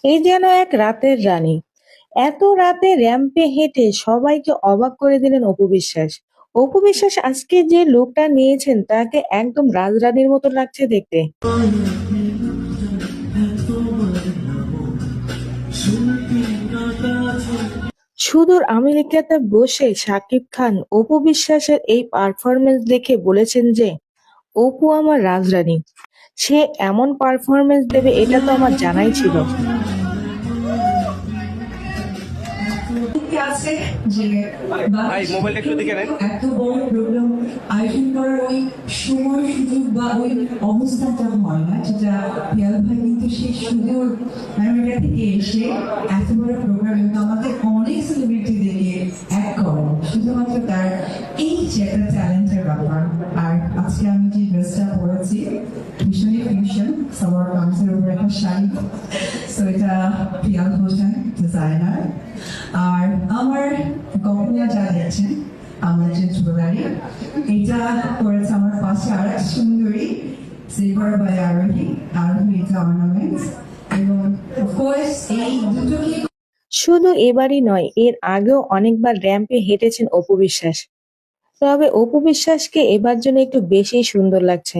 এই যেন এক রাতের রানী। এত রাতে র‍্যাম্পে হেঁটে সবাইকে অবাক করে দিলেন অপু বিশ্বাস। অপু বিশ্বাস আজকে যে লুকটা নিয়েছেন তাকে একদম রাজরানীর মতো লাগছে দেখতে। সুদূর আমেরিকাতে বসে শাকিব খান অপু বিশ্বাসের এই পারফরমেন্স দেখে বলেছেন যে, অপু আমার রাজরানী। সে এমন পারফরমেন্স দেবে এটা তো আমার জানাই ছিল। আছে যে ভাই মোবাইলটা একটু দেখে নেন, এত বড় প্রোগ্রাম আয়োজন করার ওই সময় সুযোগ বা ওই অবস্থাটা হয় না, যেটা পিয়াল ভাই কিন্তু সেই সুদূর আমেরিকা থেকে এসে এত বড় প্রোগ্রাম এবং আমাদের অনেক সেলিব্রিটিদেরকে এক করে শুধুমাত্র তার এই যে একটা ট্যালেন্টের ব্যাপার। আর আজকে আমি যে ড্রেসটা পরেছি ভীষণই ফিউশন, সবার কামিজের উপর একটা শাড়ি, সো এটা পিয়াল হোসেন ডিজাইনার। আর আমার গহনা যা দেখছেন আমার যে জুয়েলারি, এটা করেছে আমার পাশে আর এক সুন্দরী সিলভার বাই আরোহী, আরোহী এটা অর্নামেন্টস। এবং অফকোর্স এই দুটোকে শুধু এবারই নয়, এর আগেও অনেকবার র‍্যাম্পে হেঁটেছেন অপু বিশ্বাস। তবে অপু বিশ্বাসকে এবার যেন একটু বেশি সুন্দর লাগছে।